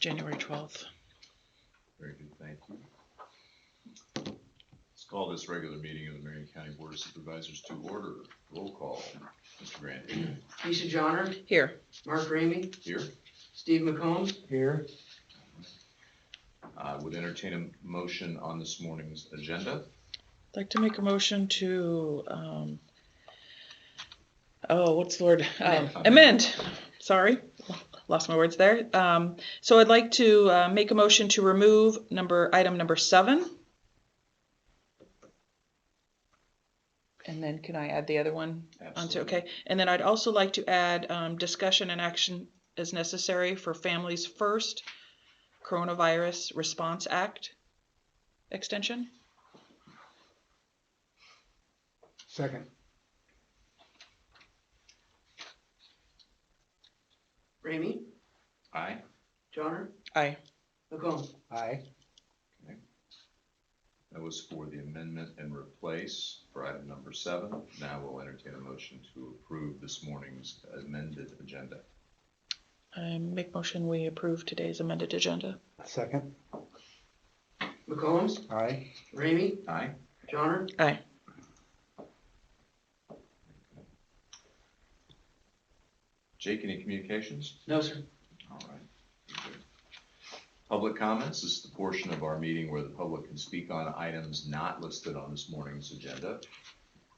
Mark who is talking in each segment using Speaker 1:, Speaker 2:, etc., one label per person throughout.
Speaker 1: January 12th.
Speaker 2: Very good, thank you. Let's call this regular meeting of the Marion County Board of Supervisors to order. Roll call. Mr. Grant.
Speaker 3: Keisha Johnner.
Speaker 1: Here.
Speaker 3: Mark Ramey.
Speaker 2: Here.
Speaker 3: Steve McCombs.
Speaker 4: Here.
Speaker 2: I would entertain a motion on this morning's agenda.
Speaker 1: I'd like to make a motion to, what's the word? Amend. Sorry, lost my words there. So I'd like to make a motion to remove item number 7. And then can I add the other one?
Speaker 2: Absolutely.
Speaker 1: Okay. And then I'd also like to add discussion and action as necessary for Families First Coronavirus Response Act extension.
Speaker 4: Second.
Speaker 3: Ramey.
Speaker 2: Aye.
Speaker 3: Johnner.
Speaker 1: Aye.
Speaker 3: McCombs.
Speaker 4: Aye.
Speaker 2: Okay. That was for the amendment and replace for item number 7. Now we'll entertain a motion to approve this morning's amended agenda.
Speaker 1: I make motion we approve today's amended agenda.
Speaker 4: Second.
Speaker 3: McCombs.
Speaker 4: Aye.
Speaker 3: Ramey.
Speaker 2: Aye.
Speaker 3: Johnner.
Speaker 1: Aye.
Speaker 2: Jake, any communications?
Speaker 3: No, sir.
Speaker 2: All right. Good. Public comments. This is the portion of our meeting where the public can speak on items not listed on this morning's agenda.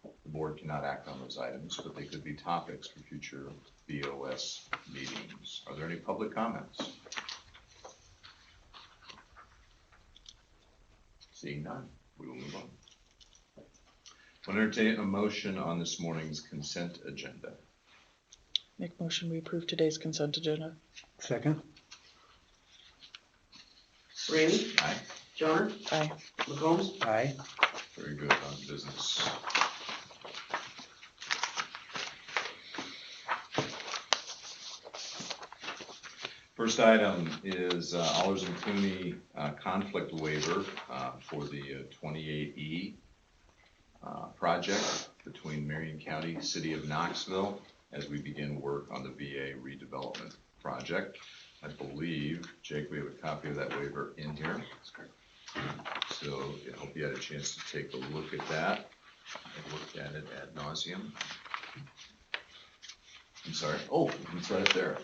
Speaker 2: The board cannot act on those items, but they could be topics for future BOS meetings. Are there any public comments? Seeing none, we will move on. I'll entertain a motion on this morning's consent agenda.
Speaker 1: Make motion we approve today's consent agenda.
Speaker 4: Second.
Speaker 3: Ramey.
Speaker 2: Aye.
Speaker 3: Johnner.
Speaker 1: Aye.
Speaker 3: McCombs.
Speaker 4: Aye.
Speaker 2: Very good on business. First item is Allers and Cooney conflict waiver for the 28E project between Marion County, City of Knoxville, as we begin work on the VA redevelopment project. I believe, Jake, we have a copy of that waiver in here. So I hope you had a chance to take a look at that. I looked at it ad nauseum. I'm sorry. Oh, it's right up there.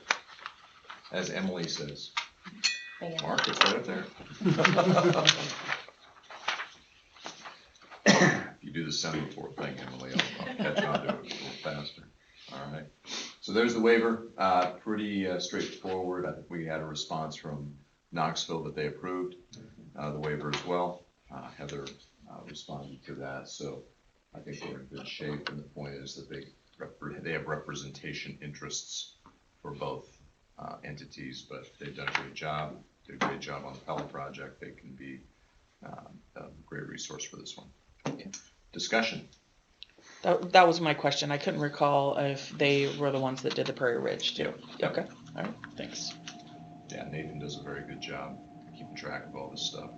Speaker 2: As Emily says. Mark, it's right up there. If you do the semaphore thing, Emily, I'll catch on to it a little faster. All right. So there's the waiver. Pretty straightforward. I think we had a response from Knoxville that they approved the waiver as well. Heather responded to that. So I think we're in good shape. And the point is that they have representation interests for both entities, but they've done a great job. Did a great job on the Pella project. They can be a great resource for this one.
Speaker 1: Okay.
Speaker 2: Discussion.
Speaker 1: That was my question. I couldn't recall if they were the ones that did the Prairie Ridge too.
Speaker 2: Yep.
Speaker 1: Okay. All right. Thanks.
Speaker 2: Yeah, Nathan does a very good job keeping track of all this stuff.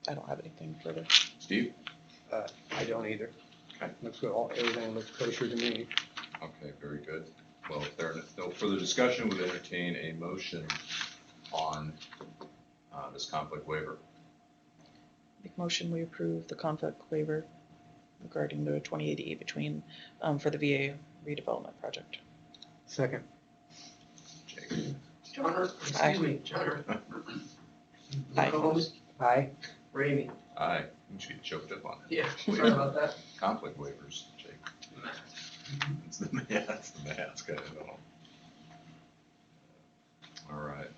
Speaker 1: I don't have anything further.
Speaker 2: Steve?
Speaker 4: I don't either.
Speaker 2: Okay.
Speaker 4: Looks good. Everything looks kosher to me.
Speaker 2: Okay, very good. Well, if there are no further discussion, we'll entertain a motion on this conflict waiver.
Speaker 1: Make motion we approve the conflict waiver regarding the 2080 between for the VA redevelopment project.
Speaker 4: Second.
Speaker 2: Jake?
Speaker 3: Johnner. Excuse me. Johnner.
Speaker 1: Aye.
Speaker 3: McCombs.
Speaker 4: Aye.
Speaker 3: Ramey.
Speaker 2: Aye. You should get choked up on it.
Speaker 3: Yeah. Sorry about that.
Speaker 2: Conflict waivers, Jake. It's the mask, I know. All right.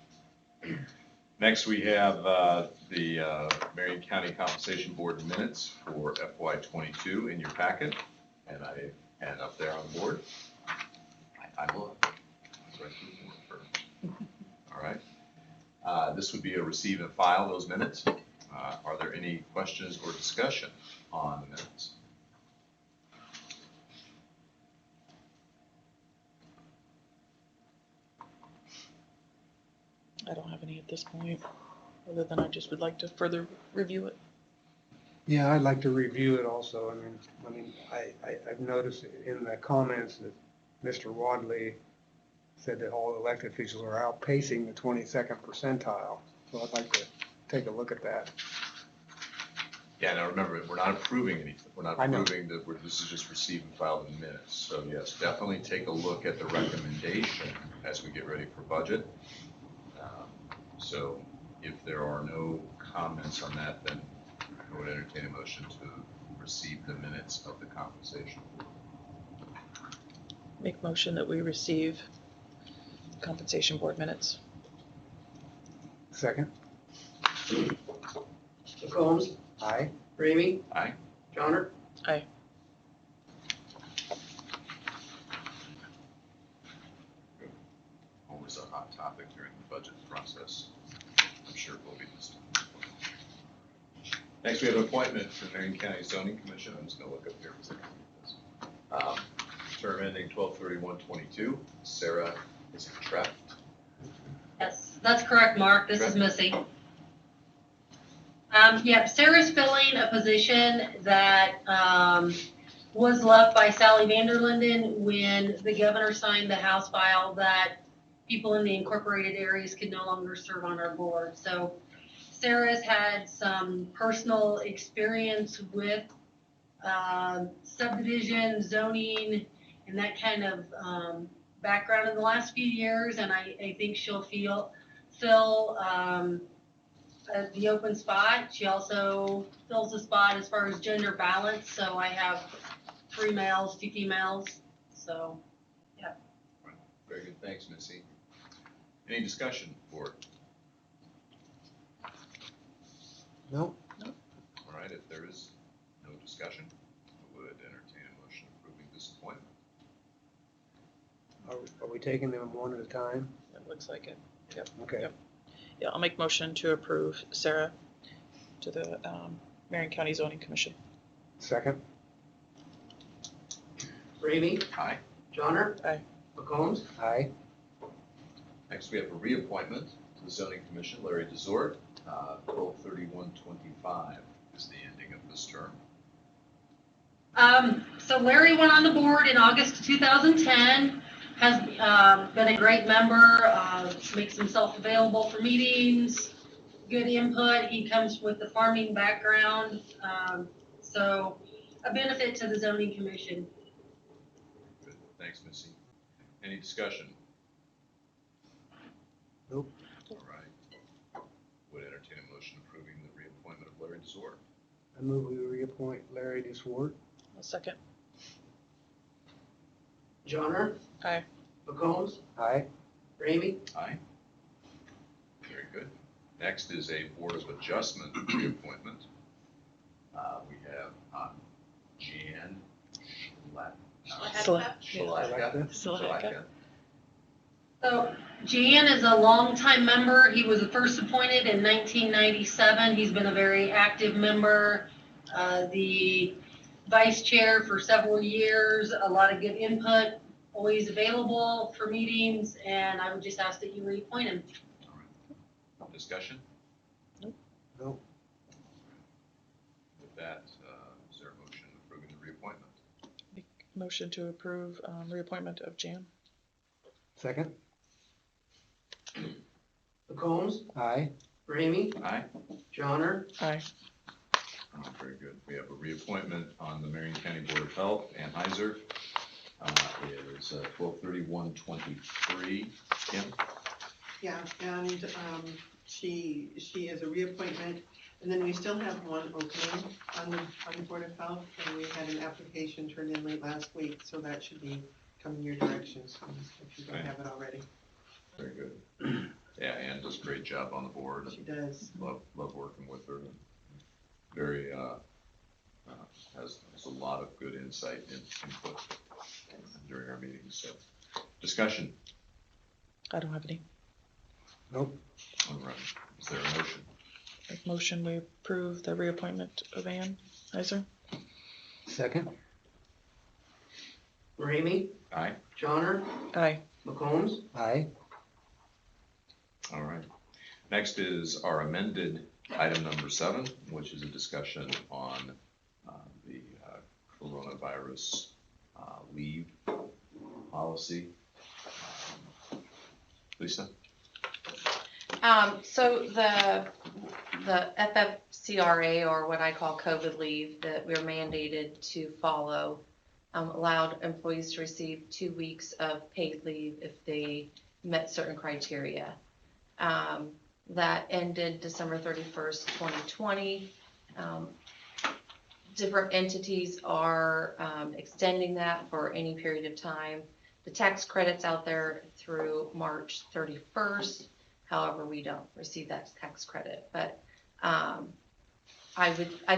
Speaker 2: Next, we have the Marion County Compensation Board minutes for FY22 in your packet, and I had up there on the board. I look. It's right through the board first. All right. This would be a receive and file those minutes. Are there any questions or discussion on the minutes?
Speaker 1: I don't have any at this point, other than I just would like to further review it.
Speaker 4: Yeah, I'd like to review it also. I've noticed in the comments that Mr. Wadley said that all elected officials are outpacing the 22nd percentile. So I'd like to take a look at that.
Speaker 2: Yeah, now remember, we're not approving anything. We're not
Speaker 4: I know.
Speaker 2: approving that, this is just receive and file the minutes. So yes, definitely take a look at the recommendation as we get ready for budget. So if there are no comments on that, then I would entertain a motion to receive the minutes of the compensation.
Speaker 1: Make motion that we receive compensation board minutes.
Speaker 4: Second?
Speaker 3: McCombs,
Speaker 4: Aye.
Speaker 3: Ramey,
Speaker 2: Aye.
Speaker 3: Johnner,
Speaker 1: Aye.
Speaker 2: Always a hot topic during the budget process. I'm sure it will be this time. Next, we have an appointment for Marion County Zoning Commission. I'm just gonna look up here for a second. Term ending 12/31/22. Sarah, is it Treff?
Speaker 5: Yes, that's correct, Mark. This is Missy. Yep, Sarah's filling a position that, was left by Sally Vanderlinden when the governor signed the House file that people in the incorporated areas could no longer serve on our board. So Sarah's had some personal experience with, subdivision, zoning, and that kind of, background in the last few years, and I think she'll fill the open spot. She also fills the spot as far as gender balance, so I have 3 males, 2 females, so.
Speaker 2: Very good, thanks, Missy. Any discussion, board?
Speaker 4: No?
Speaker 2: All right, if there is no discussion, I would entertain a motion approving this appointment.
Speaker 4: Are we taking them one at a time?
Speaker 1: It looks like it.
Speaker 4: Okay.
Speaker 1: Yep. Yeah, I'll make motion to approve Sarah to the Marion County Zoning Commission.
Speaker 4: Second?
Speaker 3: Ramey,
Speaker 2: Aye.
Speaker 3: Johnner.
Speaker 1: Aye.
Speaker 3: McCombs,
Speaker 4: Aye.
Speaker 2: Next, we have a reappointment to the zoning commission, Larry Desort, 12/31/25 is the ending of this term.
Speaker 5: So Larry went on the board in August of 2010, has been a great member, makes himself available for meetings, good input. He comes with the farming background, so a benefit to the zoning commission.
Speaker 2: Good, thanks, Missy. Any discussion?
Speaker 4: Nope.
Speaker 2: All right. Would entertain a motion approving the reappointment of Larry Desort.
Speaker 4: I move we reappoint Larry Deswart.
Speaker 1: A second.
Speaker 3: Johnner.
Speaker 1: Aye.
Speaker 3: McCombs,
Speaker 4: Aye.
Speaker 3: Ramey,
Speaker 2: Aye. Very good. Next is a Board of Adjustment reappointment. We have Jan
Speaker 1: Slacka.
Speaker 5: So Jan is a longtime member. He was first appointed in 1997. He's been a very active member, the vice chair for several years, a lot of good input, always available for meetings, and I would just ask that you reappoint him.
Speaker 2: All right. Discussion?
Speaker 4: No.
Speaker 2: With that, is there a motion approving the reappointment?
Speaker 1: Motion to approve reappointment of Jan.
Speaker 4: Second?
Speaker 3: McCombs,
Speaker 4: Aye.
Speaker 3: Ramey,
Speaker 2: Aye.
Speaker 3: Johnner,
Speaker 1: Aye.
Speaker 2: Oh, very good. We have a reappointment on the Marion County Board of Health. Ann Heiser is 12/31/23. Kim?
Speaker 6: Yeah, and she is a reappointment, and then we still have one opening on the Board of Health, and we had an application turned in late last week, so that should be coming your direction soon, if you don't have it already.
Speaker 2: Very good. Yeah, Ann does a great job on the board.
Speaker 6: She does.
Speaker 2: Love working with her. Very, has a lot of good insight and input during our meetings, so. Discussion?
Speaker 1: I don't have any.
Speaker 4: Nope.
Speaker 2: All right, is there a motion?
Speaker 1: Make motion we approve the reappointment of Ann Heiser.
Speaker 4: Second?
Speaker 3: Ramey,
Speaker 2: Aye.
Speaker 3: Johnner,
Speaker 1: Aye.
Speaker 3: McCombs,
Speaker 4: Aye.
Speaker 2: All right. Next is our amended item number 7, which is a discussion on the coronavirus leave policy. Lisa?
Speaker 7: So the FFCRA, or what I call COVID leave, that we're mandated to follow, allowed employees to receive 2 weeks of paid leave if they met certain criteria. That ended December 31st, 2020. Different entities are extending that for any period of time. The tax credit's out there through March 31st. However, we don't receive that tax credit. But I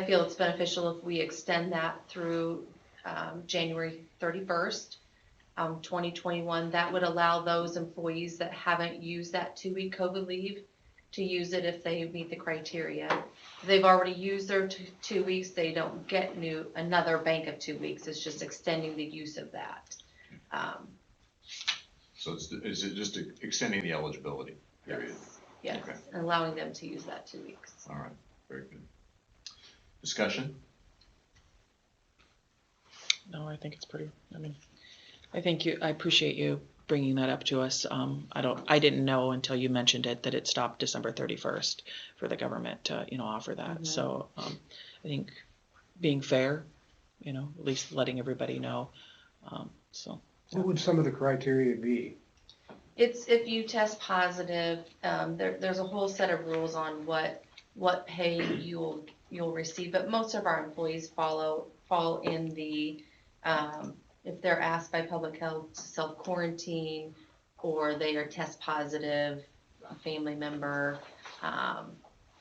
Speaker 7: feel it's beneficial if we extend that through January 31st, 2021. That would allow those employees that haven't used that 2-week COVID leave to use it if they meet the criteria. If they've already used their 2 weeks, they don't get another bank of 2 weeks. It's just extending the use of that.
Speaker 2: So is it just extending the eligibility period?
Speaker 7: Yes,
Speaker 2: Okay.
Speaker 7: and allowing them to use that 2 weeks.
Speaker 2: All right, very good. Discussion?
Speaker 1: No, I think it's pretty, I mean, I appreciate you bringing that up to us. I didn't know until you mentioned it that it stopped December 31st for the government to, offer that.
Speaker 7: Mhm.
Speaker 1: So, I think being fair, at least letting everybody know.
Speaker 4: What would some of the criteria be?
Speaker 7: It's if you test positive, there's a whole set of rules on what pay you'll receive, but most of our employees fall in the if they're asked by public health to self-quarantine, or they are test positive, a family member.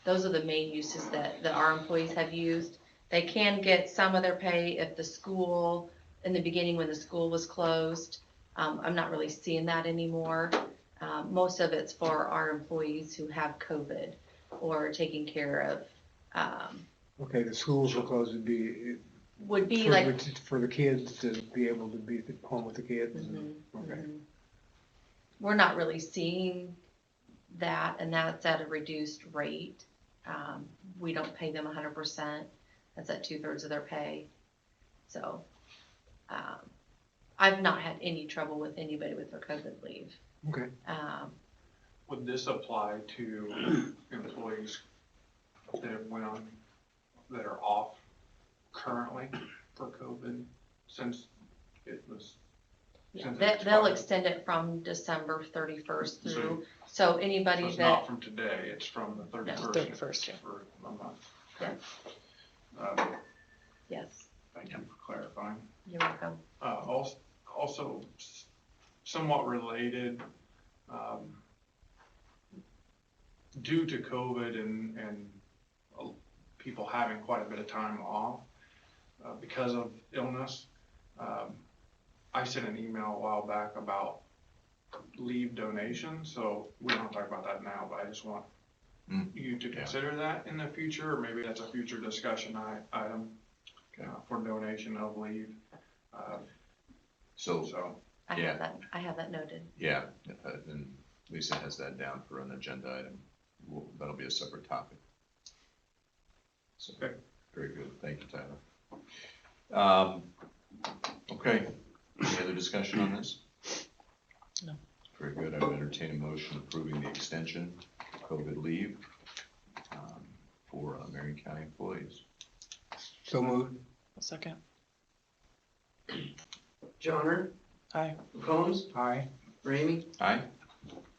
Speaker 7: Those are the main uses that our employees have used. They can get some of their pay if the school, in the beginning when the school was closed. I'm not really seeing that anymore. Most of it's for our employees who have COVID or taking care of.
Speaker 4: Okay, the schools were closed,
Speaker 7: Would be
Speaker 4: for
Speaker 7: like.
Speaker 4: for the kids to be able to be at home with the kids. Okay.
Speaker 7: We're not really seeing that, and that's at a reduced rate. We don't pay them 100%. That's at 2/3 of their pay. So I've not had any trouble with anybody with their COVID leave.
Speaker 4: Okay.
Speaker 8: Would this apply to employees that are off currently for COVID since it was?
Speaker 7: Yeah,
Speaker 8: Since
Speaker 7: they'll
Speaker 8: expired?
Speaker 7: extend it from December 31st through. So
Speaker 8: So
Speaker 7: anybody
Speaker 8: it's
Speaker 7: that
Speaker 8: not from today, it's from the 31st.
Speaker 1: 31st, yeah.
Speaker 8: For a month.
Speaker 7: Yeah. Yes,
Speaker 8: Thank you for clarifying.
Speaker 7: you're welcome.
Speaker 8: Also, somewhat related, due to COVID and people having quite a bit of time off because of illness, I sent an email a while back about leave donation, so we don't talk about that now, but I just want you to consider that in the future, or maybe that's a future discussion item for donation of leave.
Speaker 2: So,
Speaker 7: I
Speaker 2: Yeah.
Speaker 7: have that noted.
Speaker 2: yeah, and Lisa has that down for an agenda item. That'll be a separate topic. So,
Speaker 8: Okay.
Speaker 2: very good. Thank you, Tyler. Okay, any other discussion on this?
Speaker 1: No.
Speaker 2: Very good. I would entertain a motion approving the extension of COVID leave for Marion County employees.
Speaker 4: So moved.
Speaker 1: A second.
Speaker 3: Johnner,
Speaker 1: Aye.
Speaker 3: McCombs,
Speaker 4: Aye.
Speaker 3: Ramey,
Speaker 2: Aye.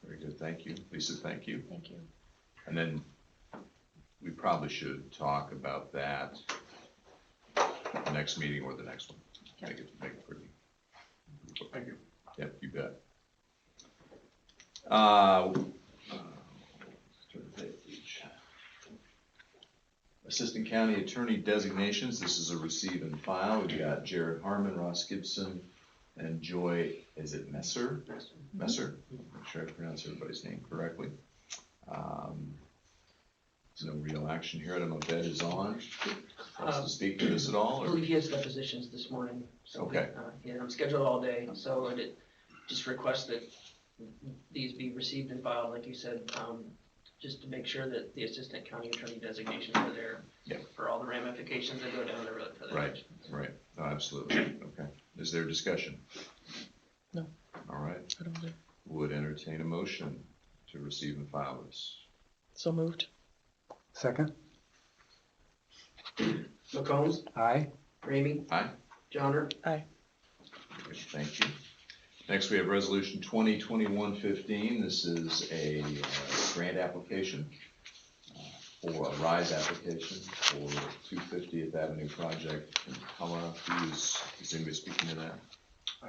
Speaker 2: Very good. Thank you. Lisa, thank you.
Speaker 7: Thank you.
Speaker 2: And then we probably should talk about that the next meeting or the next one.
Speaker 7: Okay.
Speaker 2: Make it pretty.
Speaker 8: Thank you.
Speaker 2: Yep, you bet. Turn the page. Assistant County Attorney designations. This is a receive and file. We've got Jared Harmon, Ross Gibson, and Joy, is it Messer? Messer? Make sure I pronounce everybody's name correctly. There's no real action here. I don't know if Ed is on. Wants to speak to this at all?
Speaker 3: I
Speaker 2: Or?
Speaker 3: believe he has depositions this morning. So,
Speaker 2: Okay.
Speaker 3: yeah, I'm scheduled all day, so I did just request that these be received and filed, like you said, just to make sure that the assistant county attorney designations are there.
Speaker 2: Yeah.
Speaker 3: For all the ramifications that go down the road for that.
Speaker 2: Right, right. No, absolutely. Okay. Is there discussion?
Speaker 1: No.
Speaker 2: All right.
Speaker 1: I don't know.
Speaker 2: Would entertain a motion to receive and file this.
Speaker 1: So moved.
Speaker 4: Second?
Speaker 3: McCombs,
Speaker 4: Aye.
Speaker 3: Ramey,
Speaker 2: Aye.
Speaker 3: Johnner,
Speaker 2: Okay, thank you. Next, we have resolution 2021-15. This is a grant application for a RISE application for 250th Avenue project in Pella. Is anybody speaking to that?
Speaker 8: I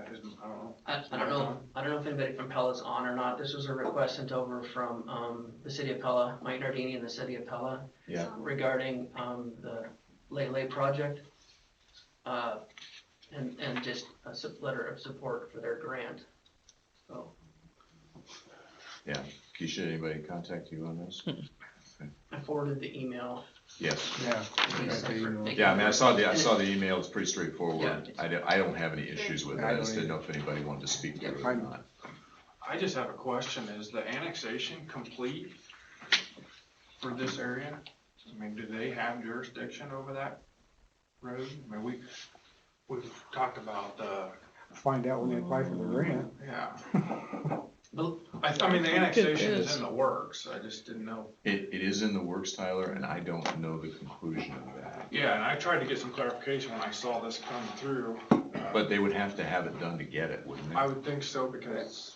Speaker 8: don't know.
Speaker 3: I don't know if anybody from Pella's on or not. This was a request sent over from, the city of Pella, Mike Nardini and the city of Pella.
Speaker 2: Yeah.
Speaker 3: Regarding, the Lele project. And just a letter of support for their grant. So,
Speaker 2: Yeah. Keisha, anybody contact you on this?
Speaker 3: I forwarded the email.
Speaker 2: Yes.
Speaker 4: Yeah.
Speaker 2: Yeah, I mean, I saw the email. It's pretty straightforward.
Speaker 3: Yeah.
Speaker 2: I don't have any issues with it.
Speaker 4: I
Speaker 2: I
Speaker 4: don't
Speaker 2: just didn't
Speaker 4: either.
Speaker 2: know if anybody wanted to speak to it
Speaker 4: Yeah,
Speaker 2: or not.
Speaker 8: I just have a question. Is the annexation complete for this area? I mean, do they have jurisdiction over that road? I mean, we've talked about
Speaker 4: Find out when they apply for the grant.
Speaker 8: yeah.
Speaker 3: But
Speaker 8: I mean, the annexation
Speaker 1: is.
Speaker 8: is in the works. I just didn't know.
Speaker 2: It is in the works, Tyler, and I don't know the conclusion of that.
Speaker 8: Yeah, and I tried to get some clarification when I saw this come through.
Speaker 2: But they would have to have it done to get it, wouldn't they?
Speaker 8: I would think so because,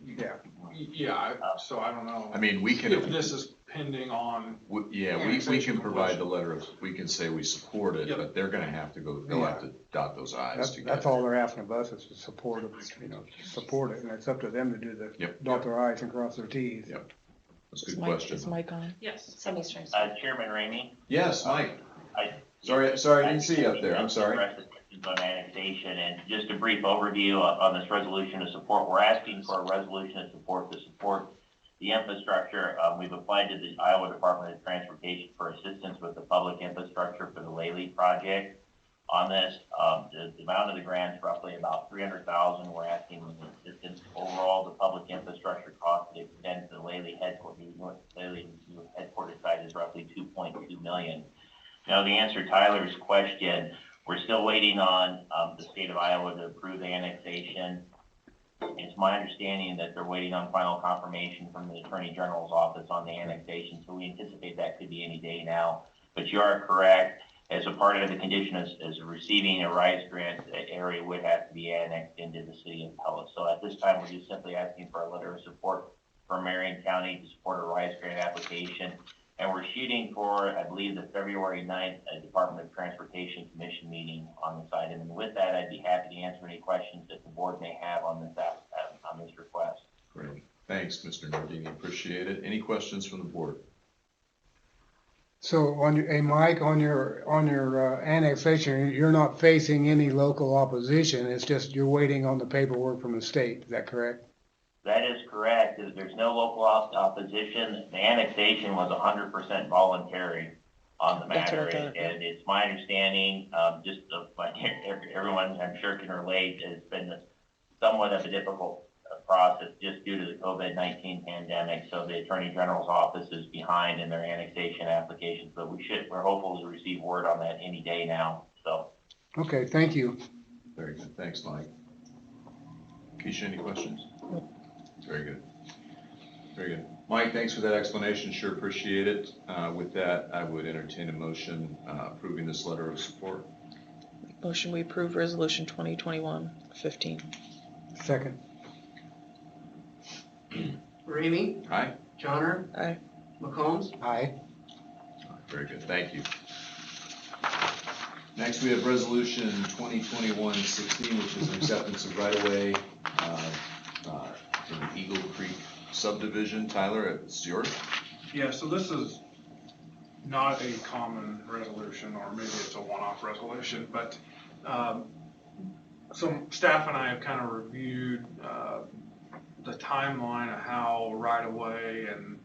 Speaker 4: Yeah.
Speaker 8: yeah, so I don't know.
Speaker 2: I mean, we can,
Speaker 8: If this is pending on,
Speaker 2: we can
Speaker 8: Annexation
Speaker 2: provide the letter of, we can say we support it,
Speaker 8: Yep.
Speaker 2: but they're gonna have to go, they'll have to dot those i's to get
Speaker 4: That's
Speaker 2: it.
Speaker 4: all they're asking of us is to support it, support it, and it's up to them to do the,
Speaker 2: Yep.
Speaker 4: dot their i's and cross their t's.
Speaker 2: Yep. That's a
Speaker 1: Is
Speaker 2: good
Speaker 1: Mike,
Speaker 2: question.
Speaker 1: is Mike on?
Speaker 3: yes.
Speaker 7: Somebody's trying to.
Speaker 9: Chairman Ramey.
Speaker 2: Yes, Mike.
Speaker 9: I-
Speaker 2: Sorry, I didn't see you up there. I'm sorry.
Speaker 9: On annexation, and just a brief overview on this resolution of support. We're asking for a resolution of support to support the infrastructure. We've applied to the Iowa Department of Transportation for assistance with the public infrastructure for the Lele project. On this, the amount of the grant is roughly about $300,000. We're asking assistance overall. The public infrastructure cost that extends to the Lele headquarters site is roughly $2.2 million. Now, to answer Tyler's question, we're still waiting on the state of Iowa to approve the annexation. It's my understanding that they're waiting on final confirmation from the Attorney General's office on the annexation, so we anticipate that could be any day now. But you are correct, as a part of the condition as receiving a RISE grant, the area would have to be annexed into the city of Pella. So at this time, we're just simply asking for a letter of support from Marion County to support a RISE grant application. And we're shooting for, I believe, the February 9th Department of Transportation Commission meeting on the site. And with that, I'd be happy to answer any questions that the board may have on this request.
Speaker 2: Great. Thanks, Mr. Nardini. Appreciate it. Any questions from the board?
Speaker 4: So hey, Mike, on your annexation, you're not facing any local opposition. It's just you're waiting on the paperwork from the state. Is that correct?
Speaker 9: That is correct. There's no local opposition. The annexation was 100% voluntary on the
Speaker 1: That's what I
Speaker 9: matter.
Speaker 1: thought.
Speaker 9: And it's my understanding, just like everyone I'm sure can relate, it's been somewhat of a difficult process just due to the COVID-19 pandemic. So the Attorney General's office is behind in their annexation applications, but we're hopeful to receive word on that any day now. So.
Speaker 4: Okay, thank you.
Speaker 2: Very good. Thanks, Mike. Keisha, any questions? Very good. Very good. Mike, thanks for that explanation. Sure appreciate it. With that, I would entertain a motion approving this letter of support.
Speaker 1: Motion we approve resolution 2021-15.
Speaker 4: Second.
Speaker 3: Ramey,
Speaker 2: Aye.
Speaker 3: Johnner,
Speaker 1: Aye.
Speaker 3: McCombs,
Speaker 4: Aye.
Speaker 2: Very good. Thank you. Next, we have resolution 2021-16, which is an acceptance of right-of-way in the Eagle Creek subdivision. Tyler, it's yours.
Speaker 8: yeah, so this is not a common resolution, or maybe it's a one-off resolution, but some staff and I have kind of reviewed the timeline of how right-of-way and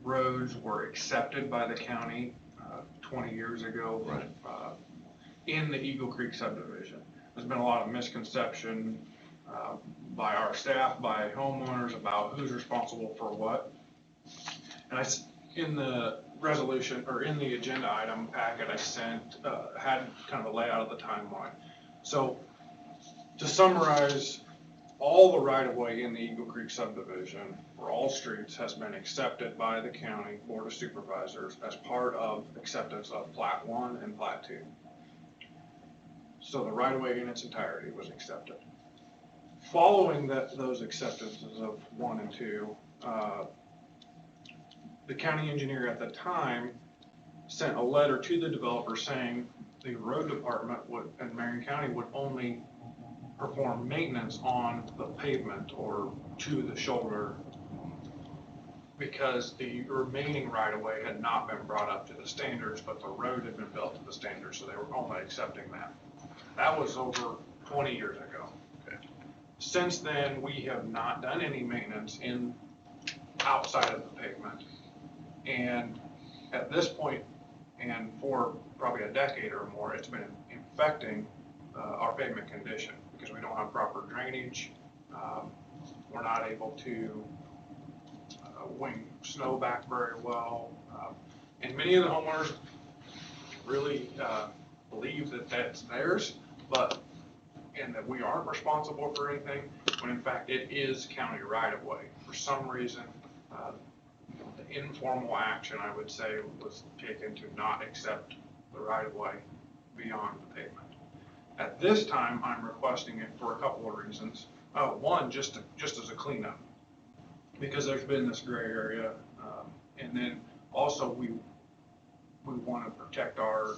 Speaker 8: roads were accepted by the county 20 years ago.
Speaker 2: Right.
Speaker 8: In the Eagle Creek subdivision. There's been a lot of misconception by our staff, by homeowners about who's responsible for what. And in the resolution, or in the agenda item packet I sent, had kind of a layout of the timeline. So to summarize all the right-of-way in the Eagle Creek subdivision for all streets has been accepted by the county board of supervisors as part of acceptance of Plat 1 and Plat 2. So the right-of-way in its entirety was accepted. Following those acceptances of 1 and 2, the county engineer at the time sent a letter to the developer saying the road department and Marion County would only perform maintenance on the pavement or to the shoulder because the remaining right-of-way had not been brought up to the standards, but the road had been built to the standards, so they were only accepting that. That was over 20 years ago.
Speaker 2: Okay.
Speaker 8: Since then, we have not done any maintenance outside of the pavement. And at this point, and for probably a decade or more, it's been infecting our pavement condition because we don't have proper drainage. We're not able to wing snow back very well. And many of the homeowners really believe that that's theirs, and that we aren't responsible for anything, when in fact it is county right-of-way. For some reason, the informal action, I would say, was taken to not accept the right-of-way beyond the pavement. At this time, I'm requesting it for a couple of reasons. One, just as a cleanup, because there's been this gray area, and then also we want to protect our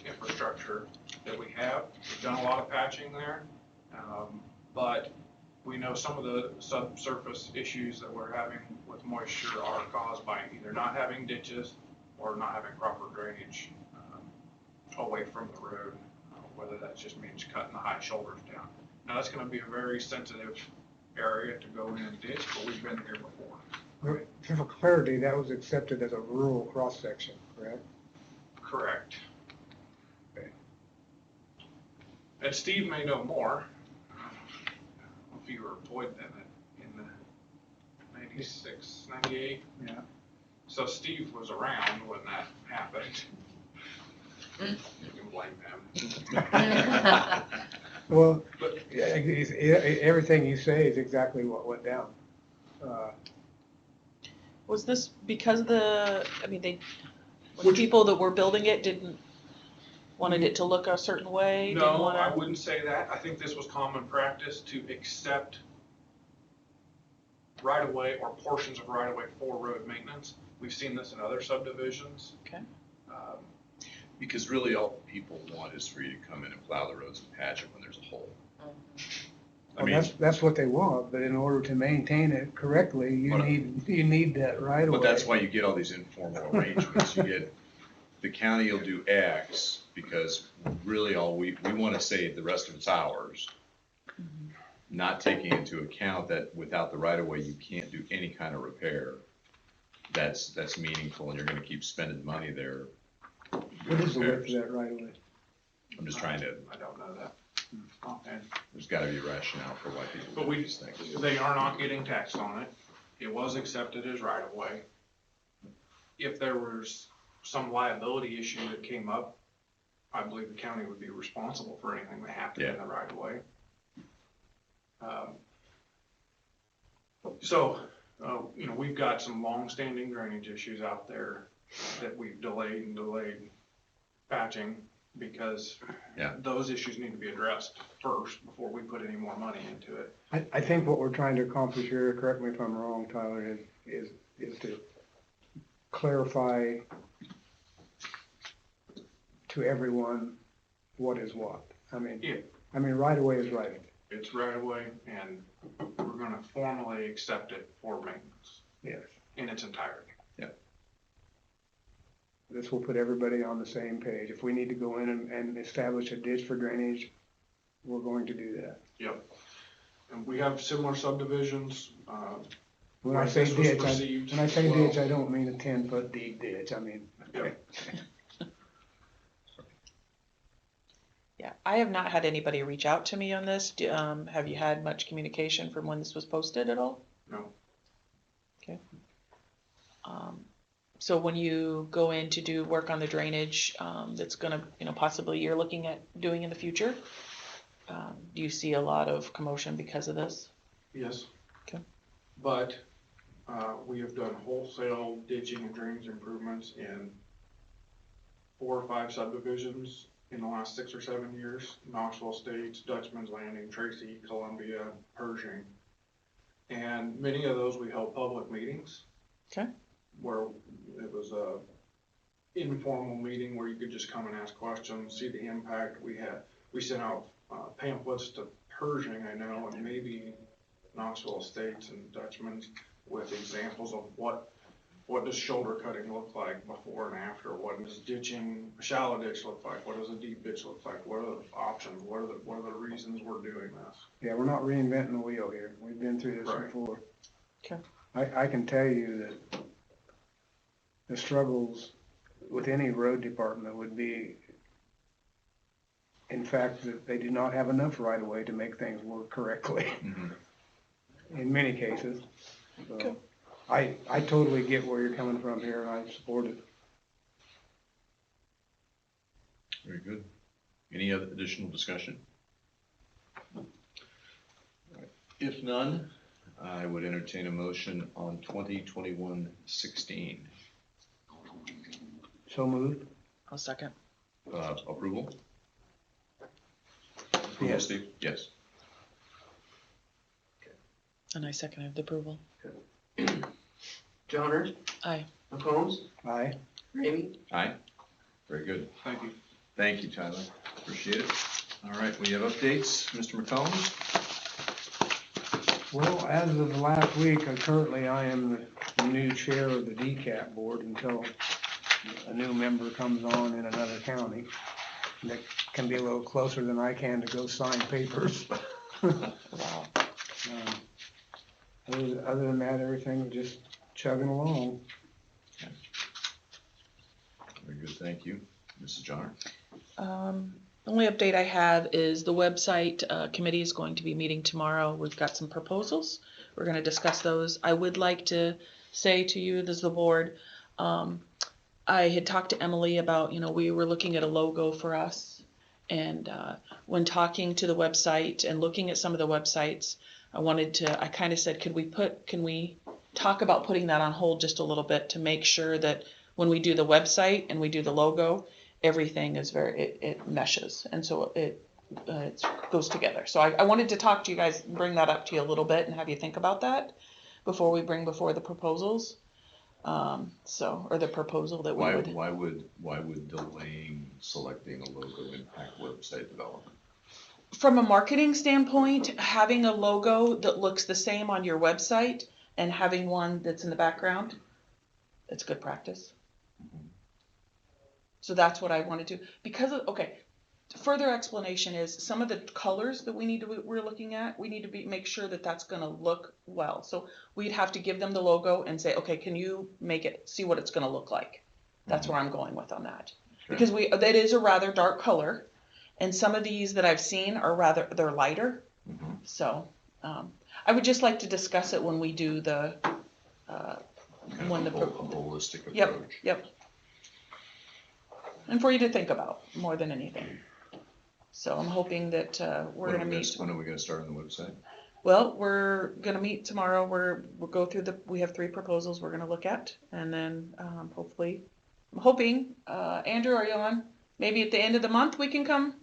Speaker 8: infrastructure that we have. We've done a lot of patching there, but we know some of the subsurface issues that we're having with moisture are caused by either not having ditches or not having proper drainage away from the road, whether that just means cutting the high shoulders down. Now, that's going to be a very sensitive area to go in and ditch, but we've been here before.
Speaker 4: For clarity, that was accepted as a rural cross-section, correct?
Speaker 8: Correct.
Speaker 4: Okay.
Speaker 8: And Steve may know more. I don't know if you were employed then in the 96, 98.
Speaker 4: Yeah.
Speaker 8: So Steve was around when that happened. You can blame him.
Speaker 4: Well, everything you say is exactly what went down.
Speaker 1: Was this because the
Speaker 8: Which-
Speaker 1: people that were building it wanted it to look a certain way? didn't
Speaker 8: No,
Speaker 1: wanna-
Speaker 8: I wouldn't say that. I think this was common practice to accept right-of-way or portions of right-of-way for road maintenance. We've seen this in other subdivisions.
Speaker 1: Okay.
Speaker 2: Because really all people want is for you to come in and plow the roads and patch it when there's a hole. I
Speaker 4: Well,
Speaker 2: mean,
Speaker 4: that's what they want, but in order to maintain it correctly, you need that right away.
Speaker 2: but that's why you get all these informal arrangements. You get, the county will do X because really all we want to say the rest of it's ours. Not taking into account that without the right of way, you can't do any kind of repair that's meaningful, and you're gonna keep spending money there.
Speaker 4: What is the width of that right away?
Speaker 2: I'm just trying to,
Speaker 8: I don't know that. Okay.
Speaker 2: there's gotta be a rationale for why people
Speaker 8: But
Speaker 2: do these things.
Speaker 8: they are not getting taxed on it. It was accepted as right-of-way. If there was some liability issue that came up, I believe the county would be responsible for anything that happened in the right-of-way. We've got some long-standing drainage issues out there that we've delayed patching because those issues need to be addressed first before we put any more money into it.
Speaker 4: I think what we're trying to accomplish here, correct me if I'm wrong, Tyler, is to clarify to everyone what is what. I mean, right away is right.
Speaker 8: It's right away, and we're gonna formally accept it for maintenance.
Speaker 4: Yes.
Speaker 8: In its entirety.
Speaker 4: This will put everybody on the same page. If we need to go in and establish a ditch for drainage, we're going to do that.
Speaker 8: Yep. And we have similar subdivisions.
Speaker 4: When I
Speaker 8: where
Speaker 4: say
Speaker 8: this was
Speaker 4: ditch,
Speaker 8: received
Speaker 4: when I say
Speaker 8: well.
Speaker 4: ditch, I don't mean a 10-foot deep ditch. I mean,
Speaker 8: Yep.
Speaker 1: Yeah, I have not had anybody reach out to me on this. Have you had much communication from when this was posted at all?
Speaker 8: No.
Speaker 1: Okay. So when you go in to do work on the drainage, that's gonna, possibly you're looking at doing in the future, do you see a lot of commotion because of this?
Speaker 8: Yes.
Speaker 1: Okay.
Speaker 8: But, we have done wholesale ditching and drainage improvements in 4 or 5 subdivisions in the last 6 or 7 years. Knoxville Estates, Dutchman's Landing, Tracy, Columbia, Pershing. And many of those we held public meetings.
Speaker 1: Okay.
Speaker 8: Where it was a informal meeting where you could just come and ask questions, see the impact. We sent out pamphlets to Pershing, I know, and maybe Knoxville Estates and Dutchman's with examples of what does shoulder cutting look like before and after? What does ditching, a shallow ditch look like? What does a deep ditch look like? What are the options? What are the reasons we're doing this?
Speaker 4: Yeah, we're not reinventing the wheel here. We've been through this
Speaker 8: Right.
Speaker 4: before.
Speaker 1: Okay.
Speaker 4: I can tell you that the struggles with any road department would be, in fact, that they do not have enough right of way to make things work correctly in many cases. So
Speaker 1: Okay.
Speaker 4: I totally get where you're coming from here, and I support it.
Speaker 2: Very good. Any other additional discussion? All right. If none, I would entertain a motion on 2021-16.
Speaker 4: So moved.
Speaker 1: I'll second.
Speaker 2: Approval? Approval,
Speaker 4: Yes.
Speaker 2: Steve? Yes.
Speaker 1: And I seconded the approval.
Speaker 3: Johnner,
Speaker 1: Aye.
Speaker 3: McCombs,
Speaker 4: Aye.
Speaker 3: Ramey,
Speaker 2: Aye. Very good.
Speaker 8: Thank you.
Speaker 2: Thank you, Tyler. Appreciate it. All right, we have updates. Mr. McCombs?
Speaker 4: Well, as of last week, currently I am the new chair of the DCAP board until a new member comes on in another county. That can be a little closer than I can to go sign papers.
Speaker 1: Wow.
Speaker 4: Other than that, everything's just chugging along.
Speaker 2: Very good, thank you. Mrs. Johnner?
Speaker 1: The only update I have is the website committee is going to be meeting tomorrow. We've got some proposals. We're going to discuss those. I would like to say to you, as the board, I had talked to Emily about, we were looking at a logo for us. And when talking to the website and looking at some of the websites, I kind of said, can we talk about putting that on hold just a little bit to make sure that when we do the website and we do the logo, everything is it meshes. And so it goes together. So I wanted to talk to you guys, bring that up to you a little bit and have you think about that before we bring before the proposals. Or the proposal that we would.
Speaker 2: Why would delaying selecting a logo impact website development?
Speaker 1: From a marketing standpoint, having a logo that looks the same on your website and having one that's in the background, it's good practice. So that's what I wanted to, further explanation is some of the colors that we're looking at, we need to make sure that that's gonna look well. So we'd have to give them the logo and say, okay, can you see what it's gonna look like? That's where I'm going with on that.
Speaker 2: Okay.
Speaker 1: Because that is a rather dark color, and some of these that I've seen are they're lighter. So, I would just like to discuss it when we do the,
Speaker 2: holistic approach.
Speaker 1: Yep. And for you to think about more than anything. So I'm hoping that we're going to meet.
Speaker 2: When are we going to start on the website?
Speaker 1: Well, we're going to meet tomorrow. We'll go through we have 3 proposals we're going to look at. And then hopefully, I'm hoping, Andrew, are you on? Maybe at the end of the month we can come?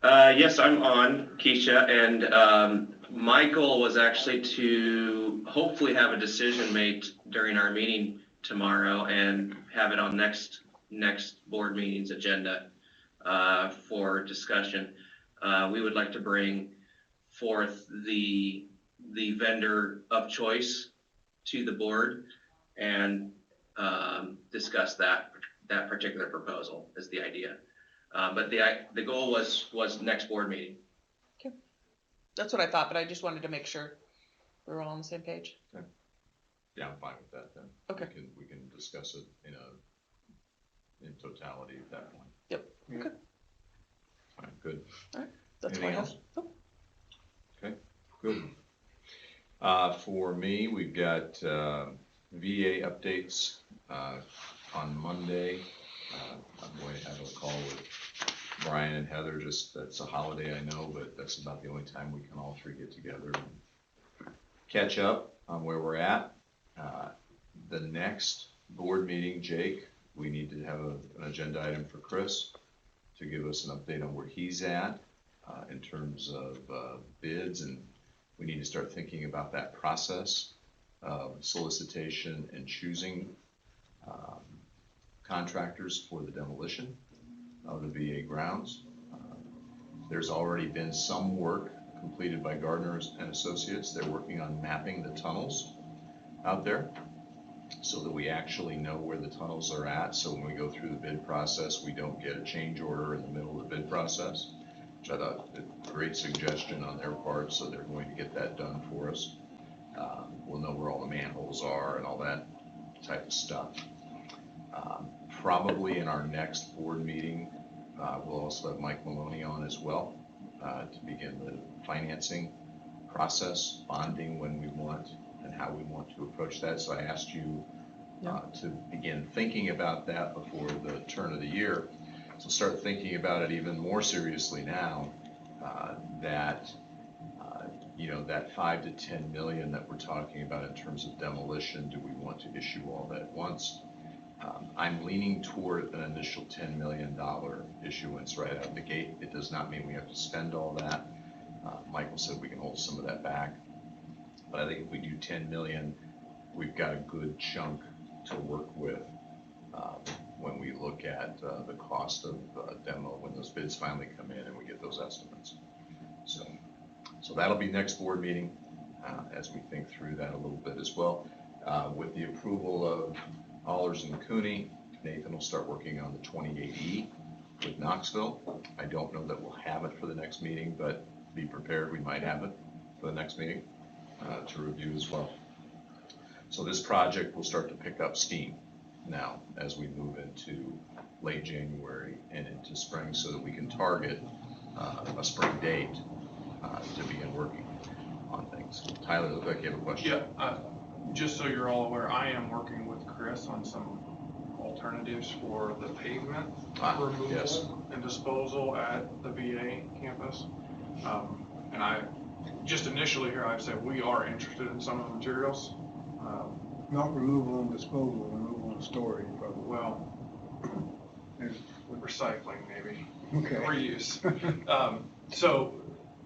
Speaker 10: Yes, I'm on, Keisha, and my goal was actually to hopefully have a decision made during our meeting tomorrow and have it on next board meeting's agenda for discussion. We would like to bring forth the vendor of choice to the board and discuss that particular proposal is the idea. But the goal was next board meeting.
Speaker 1: Okay. That's what I thought, but I just wanted to make sure we're all on the same page.
Speaker 2: Okay. Yeah, I'm fine with that then.
Speaker 1: Okay.
Speaker 2: We can discuss it in totality at that point.
Speaker 1: Yep. Okay.
Speaker 2: All right, good.
Speaker 1: All right. That's
Speaker 2: Anything
Speaker 1: what I have.
Speaker 2: else?
Speaker 1: Nope.
Speaker 2: Okay, good. For me, we've got VA updates on Monday. I'm going to have a call with Brian and Heather, just, that's a holiday, I know, but that's about the only time we can all three get together and catch up on where we're at. The next board meeting, Jake, we need to have an agenda item for Chris to give us an update on where he's at in terms of bids, and we need to start thinking about that process of solicitation and choosing contractors for the demolition of the VA grounds. There's already been some work completed by Gardner's and Associates. They're working on mapping the tunnels out there so that we actually know where the tunnels are at. So when we go through the bid process, we don't get a change order in the middle of the bid process, which I thought a great suggestion on their part. So they're going to get that done for us. We'll know where all the manholes are and all that type of stuff. Probably in our next board meeting, we'll also have Mike Maloney on as well to begin the financing process, bonding when we want and how we want to approach that. So I asked you to begin thinking about that before the turn of the year. So start thinking about it even more seriously now that that 5 to 10 million that we're talking about in terms of demolition, do we want to issue all that at once? I'm leaning toward an initial $10 million issuance right out of the gate. It does not mean we have to spend all that. Michael said we can hold some of that back. But I think if we do 10 million, we've got a good chunk to work with when we look at the cost of demo, when those bids finally come in and we get those estimates. So that'll be next board meeting as we think through that a little bit as well. With the approval of Allers and Cooney, Nathan will start working on the 28E with Knoxville. I don't know that we'll have it for the next meeting, but be prepared, we might have it for the next meeting to review as well. So this project will start to pick up steam now as we move into late January and into spring so that we can target a spring date to begin working on things. Tyler, look like you have a question.
Speaker 8: Yeah, just so you're all aware, I am working with Chris on some alternatives for the pavement removal
Speaker 2: yes.
Speaker 8: and disposal at the VA campus. And I just initially here, I've said we are interested in some of the materials.
Speaker 4: Not removal and disposal, removal and storage, probably.
Speaker 8: Well, recycling maybe,
Speaker 4: Okay.
Speaker 8: reuse. So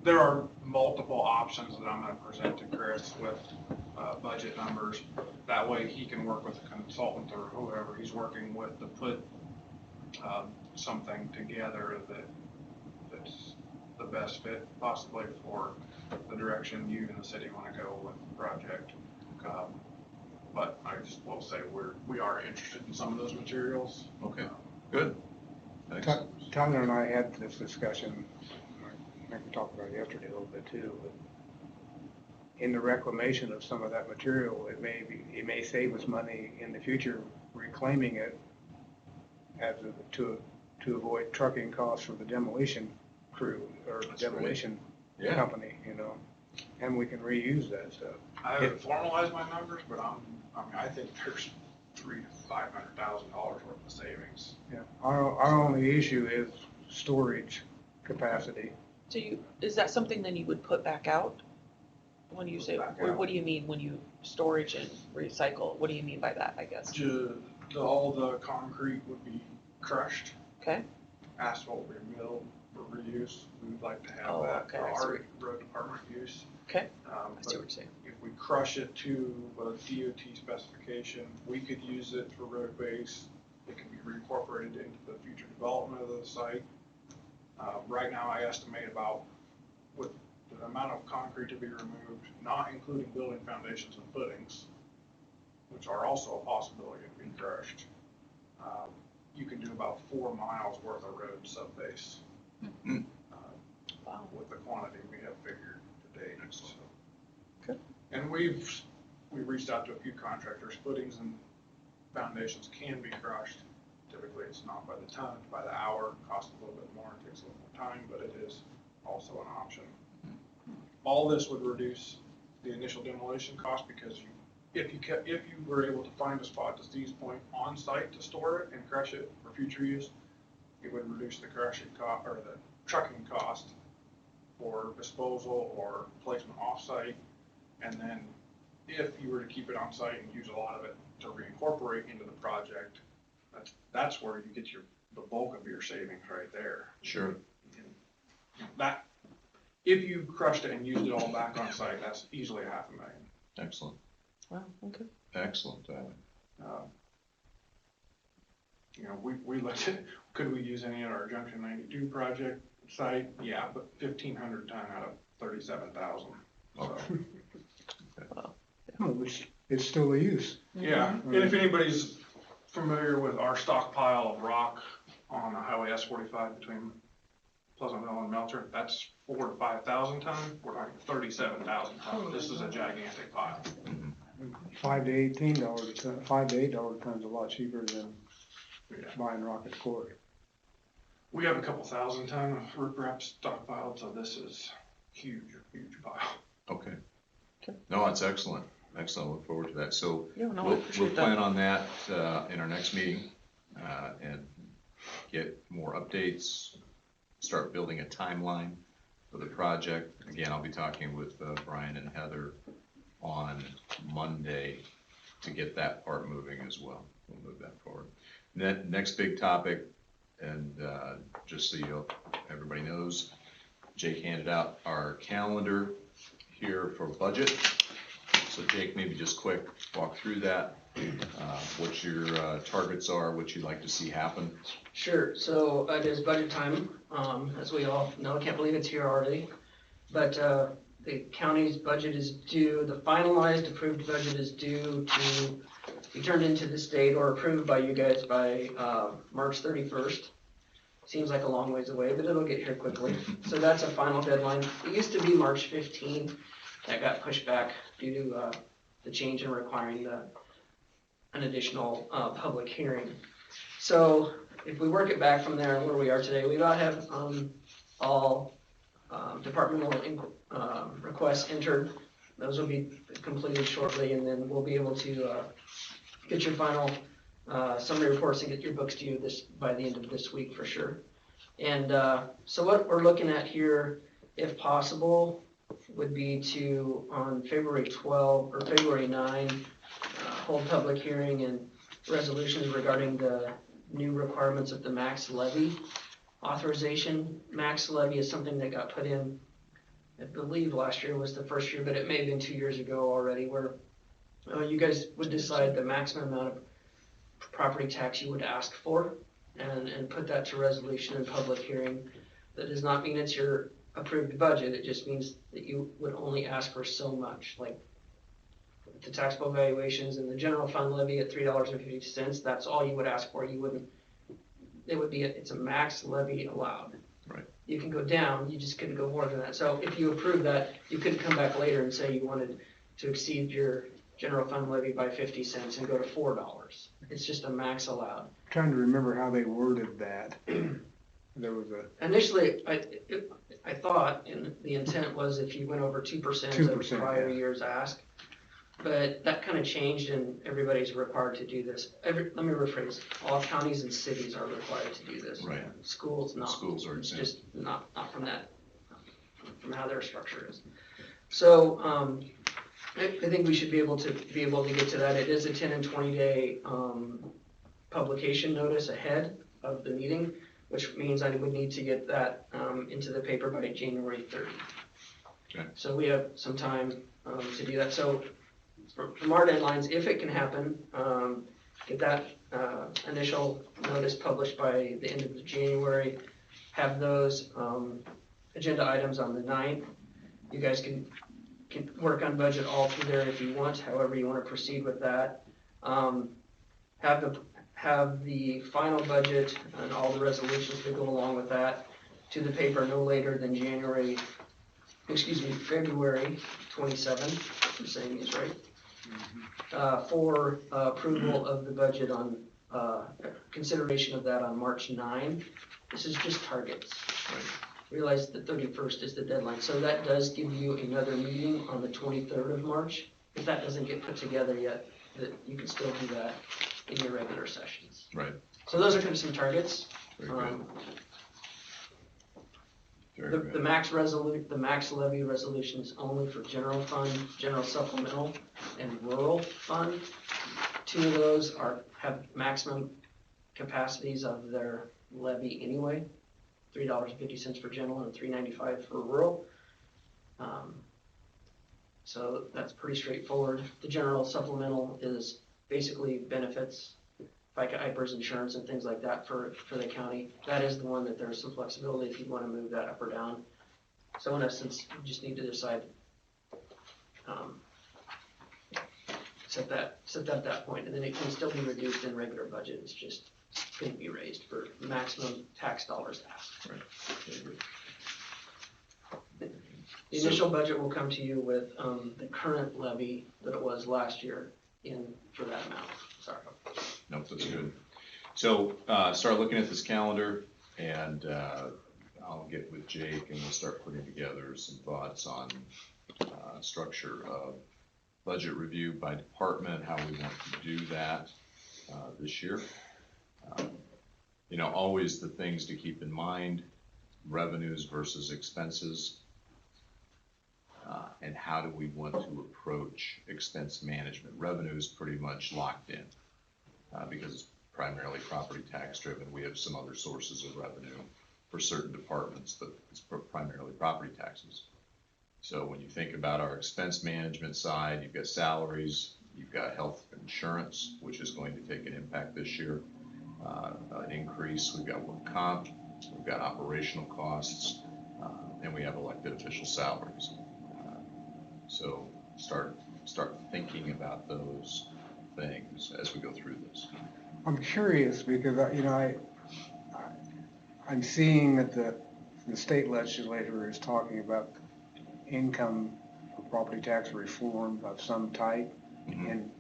Speaker 8: there are multiple options that I'm going to present to Chris with budget numbers. That way he can work with a consultant or whoever he's working with to put something together that's the best fit possibly for the direction you and the city want to go with the project. But I just will say we are interested in some of those materials.
Speaker 2: Okay, good. Thanks.
Speaker 4: Tyler and I had this discussion, I think we talked about it yesterday a little bit too, but in the reclamation of some of that material, it may save us money in the future reclaiming it to avoid trucking costs for the demolition crew or the demolition company, and we can reuse that stuff.
Speaker 8: I haven't formalized my numbers, but I think there's $300,000 to $500,000 worth of savings.
Speaker 4: Yeah, our only issue is storage capacity.
Speaker 1: So is that something then you would put back out? When you say, what do you mean when you storage and recycle? What do you mean by that, I guess?
Speaker 8: All the concrete would be crushed.
Speaker 1: Okay.
Speaker 8: Asphalt would be milled for reuse. We would like to have that
Speaker 1: okay,
Speaker 8: for our road department use.
Speaker 1: Okay, I see what you're saying.
Speaker 8: If we crush it to a DOT specification, we could use it for road base. It can be reincorporated into the future development of the site. Right now, I estimate about with the amount of concrete to be removed, not including building foundations and footings, which are also a possibility of being crushed. You can do about 4 miles worth of road subbase with the quantity we have figured to date. So.
Speaker 1: Good.
Speaker 8: And we've reached out to a few contractors. Footings and foundations can be crushed. Typically, it's not by the ton, it's by the hour. Costs a little bit more, it takes a little more time, but it is also an option. All this would reduce the initial demolition cost because if you were able to find a spot to Steve's point on site to store it and crush it for future use, it would reduce the crushing cost, or the trucking cost for disposal or placement off-site. And then if you were to keep it on-site and use a lot of it to reincorporate into the project, that's where you get the bulk of your savings right there.
Speaker 2: Sure.
Speaker 8: That, if you crushed it and used it all back on site, that's easily $500,000.
Speaker 2: Excellent,
Speaker 1: Wow, okay.
Speaker 2: excellent.
Speaker 8: You know, we looked at, could we use any at our Junction 92 project site? Yeah, but 1,500 ton out of 37,000. So,
Speaker 2: Okay.
Speaker 4: Well, it's still a use.
Speaker 8: yeah, and if anybody's familiar with our stockpile of rock on Highway S45 between Pleasantville and Melcher, that's 4,000 to 5,000 ton. We're talking 37,000 ton. This is a gigantic pile.
Speaker 4: $5 to $18 a ton, $5 to $8 a ton's a lot cheaper than
Speaker 8: Yeah.
Speaker 4: buying rock at the quarry.
Speaker 8: We have a couple thousand ton of riprap stockpiled, so this is huge pile.
Speaker 2: Okay.
Speaker 1: Okay.
Speaker 2: No, that's excellent, excellent, look forward to that. So
Speaker 1: Yeah, no, I
Speaker 2: we'll
Speaker 1: appreciate
Speaker 2: plan
Speaker 1: that.
Speaker 2: on that in our next meeting and get more updates, start building a timeline for the project. Again, I'll be talking with Brian and Heather on Monday to get that part moving as well. We'll move that forward. Next big topic, and just so everybody knows, Jake handed out our calendar here for budget. So Jake, maybe just quick walk through that, what your targets are, what you'd like to see happen.
Speaker 3: Sure, so it is budget time, as we all know, I can't believe it's here already. But the county's budget is due, the finalized approved budget is due to be turned into the state or approved by you guys by March 31st. Seems like a long ways away, but it'll get here quickly. So that's a final deadline. It used to be March 15th. That got pushed back due to the change in requiring an additional public hearing. So if we work it back from there where we are today, we about have all departmental requests entered. Those will be completed shortly, and then we'll be able to get your final summary reports and get your books to you by the end of this week for sure. And so what we're looking at here, if possible, would be to, on February 12 or February 9, hold public hearing and resolutions regarding the new requirements of the max levy authorization. Max levy is something that got put in, I believe last year was the first year, but it may have been 2 years ago already, where you guys would decide the maximum amount of property tax you would ask for and put that to resolution and public hearing. That does not mean it's your approved budget, it just means that you would only ask for so much, like the taxable valuations and the general fund levy at $3.50, that's all you would ask for. You wouldn't, it would be, it's a max levy allowed.
Speaker 2: Right.
Speaker 3: You can go down, you just couldn't go more than that. So if you approve that, you couldn't come back later and say you wanted to exceed your general fund levy by 50 cents and go to $4. It's just a max allowed.
Speaker 4: Trying to remember how they worded that. There was a
Speaker 3: Initially, I thought the intent was if you went over 2% of
Speaker 4: 2%,
Speaker 3: prior
Speaker 4: yeah.
Speaker 3: year's ask, but that kind of changed and everybody's required to do this. Let me rephrase, all counties and cities are required to do this.
Speaker 2: Right.
Speaker 3: Schools not.
Speaker 2: Schools are
Speaker 3: It's
Speaker 2: exempt.
Speaker 3: just not from that, from how their structure is. So, I think we should be able to get to that. It is a 10 and 20 day publication notice ahead of the meeting, which means I would need to get that into the paper by January 30.
Speaker 2: Okay.
Speaker 3: So we have some time to do that. So from our deadlines, if it can happen, get that initial notice published by the end of January, have those agenda items on the 9th. You guys can work on budget all through there if you want, however you want to proceed with that. Have the final budget and all the resolutions that go along with that to the paper no later than February 27, if I'm saying these right, for approval of the budget on consideration of that on March 9. This is just targets.
Speaker 2: Right.
Speaker 3: Realize the 31st is the deadline, so that does give you another meeting on the 23rd of March. If that doesn't get put together yet, that you can still do that in your regular sessions.
Speaker 2: Right.
Speaker 3: So those are kind of some targets.
Speaker 2: Very good. Very
Speaker 3: The
Speaker 2: good.
Speaker 3: max levy resolutions only for general fund, general supplemental, and rural fund. 2 of those have maximum capacities of their levy anyway. $3.50 for general and $3.95 for rural. So that's pretty straightforward. The general supplemental is basically benefits, FICA, IPERS, insurance, and things like that for the county. That is the one that there's some flexibility if you want to move that up or down. So in essence, you just need to decide, set that at that point, and then it can still be reduced in regular budget. It's just couldn't be raised for maximum tax dollars asked.
Speaker 2: Right. Very good.
Speaker 3: The initial budget will come to you with the current levy that it was last year for that amount. Sorry.
Speaker 2: Nope, that's good. So, start looking at this calendar, and I'll get with Jake and we'll start putting together some thoughts on structure of budget review by department, how we want to do that this year. Always the things to keep in mind, revenues versus expenses, and how do we want to approach expense management. Revenue is pretty much locked in because it's primarily property tax driven. We have some other sources of revenue for certain departments, but it's primarily property taxes. So when you think about our expense management side, you've got salaries, you've got health insurance, which is going to take an impact this year, an increase. We've got work comp, we've got operational costs, and we have elected official salaries. So start thinking about those things as we go through this.
Speaker 4: I'm curious because, I'm seeing that the state legislature is talking about income property tax reform of some type in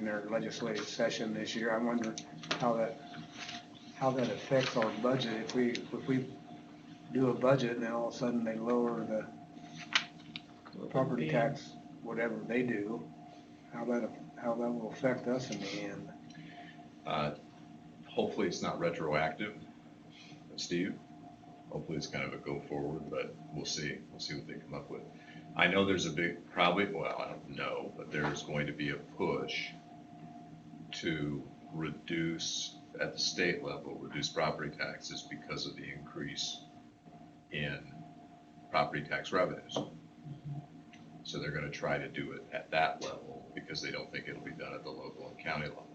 Speaker 4: their legislative session this year. I wonder how that affects our budget if we do a budget and then all of a sudden they lower the property tax, whatever they do, how that will affect us in the end.
Speaker 2: Hopefully it's not retroactive, Steve. Hopefully it's kind of a go forward, but we'll see. We'll see what they come up with. I know there's a big, I don't know, but there's going to be a push to reduce at the state level, reduce property taxes because of the increase in property tax revenues. So they're going to try to do it at that level because they don't think it'll be done at the local and county level.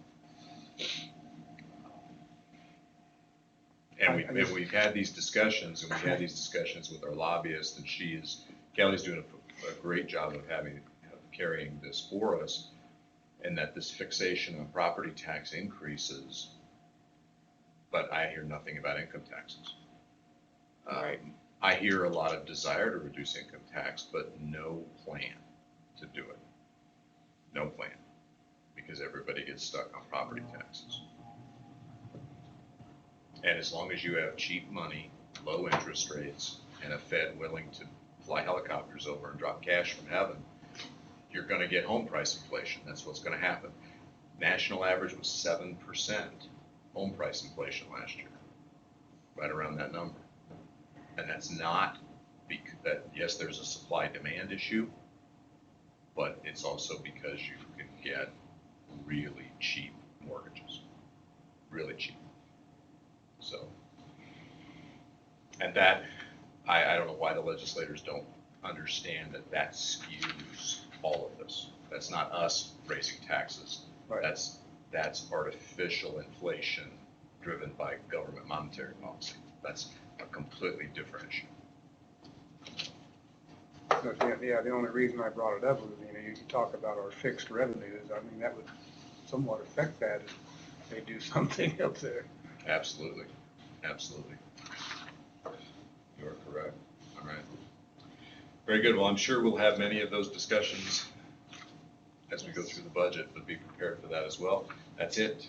Speaker 2: And we've had these discussions, and we had these discussions with our lobbyist, and Kelly's doing a great job of carrying this for us, and that this fixation on property tax increases, but I hear nothing about income taxes.
Speaker 1: Right.
Speaker 2: I hear a lot of desire to reduce income tax, but no plan to do it. No plan, because everybody gets stuck on property taxes. And as long as you have cheap money, low interest rates, and a Fed willing to fly helicopters over and drop cash from heaven, you're going to get home price inflation. That's what's going to happen. National average was 7% home price inflation last year, right around that number. And that's not because yes, there's a supply demand issue, but it's also because you can get really cheap mortgages, really cheap. So, and that, I don't know why the legislators don't understand that skews all of this. That's not us raising taxes.
Speaker 4: Right.
Speaker 2: That's artificial inflation driven by government monetary policy. That's a completely different issue.
Speaker 4: So, yeah, the only reason I brought it up was, you talk about our fixed revenues. I mean, that would somewhat affect that if they do something up there.
Speaker 2: Absolutely. Absolutely. You are correct. All right. Very good. Well, I'm sure we'll have many of those discussions as we go through the budget, but be prepared for that as well. That's it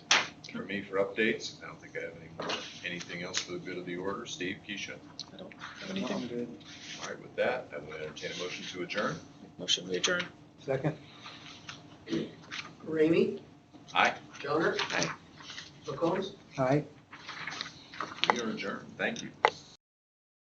Speaker 2: for me for updates. I don't think I have anything else for the good of the order. Steve, Keisha?
Speaker 1: I don't have anything.
Speaker 4: I'm good.
Speaker 2: All right, with that, I will entertain a motion to adjourn.
Speaker 1: Motion to adjourn.
Speaker 4: Second?
Speaker 3: Ramey,
Speaker 2: Aye.
Speaker 3: Joner. Aye. McCombs.
Speaker 4: Aye.
Speaker 2: We are adjourned. Thank you.